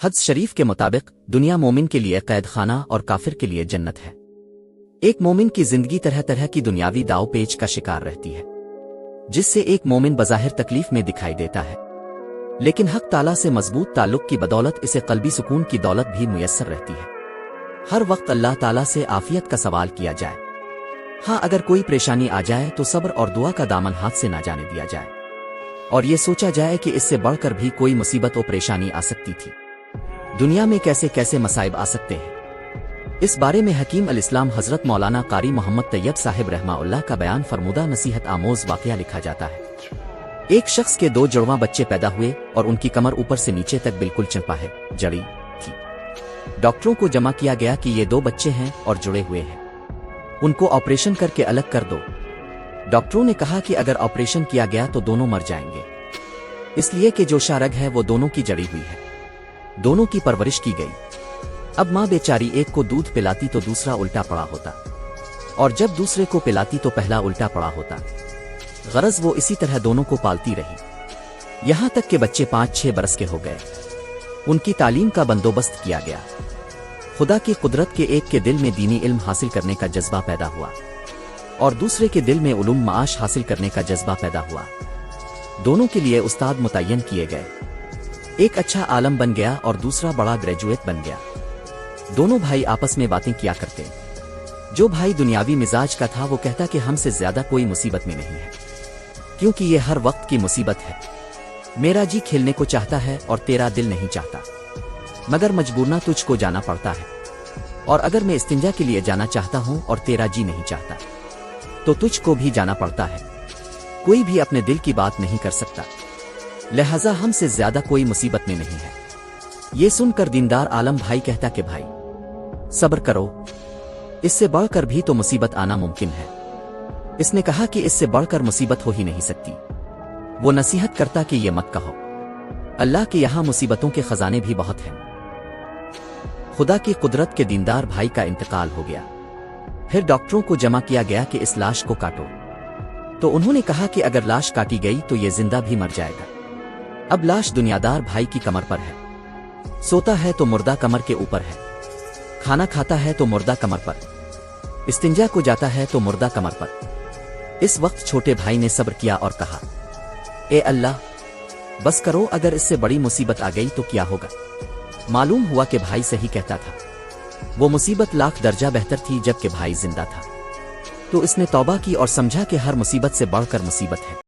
حدیث شریف کے مطابق دنیا مومن کے لیے قید خانہ اور کافر کے لیے جنت ہے۔ ایک مومن کی زندگی طرح طرح کی دنیاوی داؤ پیچ کا شکار رہتی ہے، جس سے ایک مومن بظاہر تکلیف میں دکھائی دیتا ہے، لیکن حق تعالیٰ سے مضبوط تعلق کی بدولت اسے قلبی سکون کی دولت بھی میسر رہتی ہے۔ ہر وقت اللہ تعالیٰ سے عافیت کا سوال کیا جائے۔ ہاں، اگر کوئی پریشانی آ جائے تو صبر اور دعا کا دامن ہاتھ سے نہ جانے دیا جائے، اور یہ سوچا جائے کہ اس سے بڑھ کر بھی کوئی مصیبت و پریشانی آ سکتی تھی۔ دنیا میں کیسے کیسے مصائب آ سکتے ہیں، اس بارے میں حکیم الاسلام حضرت مولانا قاری محمد طیب صاحب رحمہ اللہ کا بیان فرمودہ نصیحت آموز واقعہ لکھا جاتا ہے۔ ایک شخص کے 2 جڑواں بچے پیدا ہوئے اور ان کی کمر اوپر سے نیچے تک بالکل چنپاہے جڑی تھی۔ ڈاکٹروں کو جمع کیا گیا کہ یہ 2 بچے ہیں اور جڑے ہوئے ہیں، ان کو آپریشن کر کے الگ کر دو۔ ڈاکٹروں نے کہا کہ اگر آپریشن کیا گیا تو دونوں مر جائیں گے، اس لیے کہ جو شارگ ہے وہ دونوں کی جڑی ہوئی ہے۔ دونوں کی پرورش کی گئی۔ اب ماں بیچاری ایک کو دودھ پلاتی تو دوسرا الٹا پڑا ہوتا، اور جب دوسرے کو پلاتی تو پہلا الٹا پڑا ہوتا۔ غرض وہ اسی طرح دونوں کو پالتی رہی، یہاں تک کہ بچے 5-6 برس کے ہو گئے۔ ان کی تعلیم کا بندوبست کیا گیا۔ خدا کی قدرت کے ایک کے دل میں دینی علم حاصل کرنے کا جذبہ پیدا ہوا، اور دوسرے کے دل میں علوم معاش حاصل کرنے کا جذبہ پیدا ہوا۔ دونوں کے لیے استاد متعین کیے گئے، ایک اچھا عالم بن گیا اور دوسرا بڑا گریجویٹ بن گیا۔ دونوں بھائی آپس میں باتیں کیا کرتے۔ جو بھائی دنیاوی مزاج کا تھا وہ کہتا کہ ہم سے زیادہ کوئی مصیبت میں نہیں ہے، کیونکہ یہ ہر وقت کی مصیبت ہے۔ میرا جی کھیلنے کو چاہتا ہے اور تیرا دل نہیں چاہتا، مگر مجبورنا تجھ کو جانا پڑتا ہے، اور اگر میں استنجا کے لیے جانا چاہتا ہوں اور تیرا جی نہیں چاہتا تو تجھ کو بھی جانا پڑتا ہے۔ کوئی بھی اپنے دل کی بات نہیں کر سکتا، لہذا ہم سے زیادہ کوئی مصیبت میں نہیں ہے۔ یہ سن کر دیندار عالم بھائی کہتا کہ بھائی صبر کرو، اس سے بڑھ کر بھی تو مصیبت آنا ممکن ہے۔ اس نے کہا کہ اس سے بڑھ کر مصیبت ہو ہی نہیں سکتی۔ وہ نصیحت کرتا کہ یہ مت کہو، اللہ کے یہاں مصیبتوں کے خزانے بھی بہت ہیں۔ خدا کی قدرت کے دیندار بھائی کا انتقال ہو گیا۔ پھر ڈاکٹروں کو جمع کیا گیا کہ اس لاش کو کاٹو، تو انہوں نے کہا کہ اگر لاش کاٹی گئی تو یہ زندہ بھی مر جائے گا۔ اب لاش دنیادار بھائی کی کمر پر ہے، سوتا ہے تو مردہ کمر کے اوپر ہے، کھانا کھاتا ہے تو مردہ کمر پر، استنجا کو جاتا ہے تو مردہ کمر پر۔ اس وقت چھوٹے بھائی نے صبر کیا اور کہا، اے اللہ بس کرو، اگر اس سے بڑی مصیبت آ گئی تو کیا ہوگا؟ معلوم ہوا کہ بھائی صحیح کہتا تھا، وہ مصیبت لاکھ درجہ بہتر تھی جب کہ بھائی زندہ تھا۔ تو اس نے توبہ کی اور سمجھا کہ ہر مصیبت سے بڑھ کر مصیبت ہے۔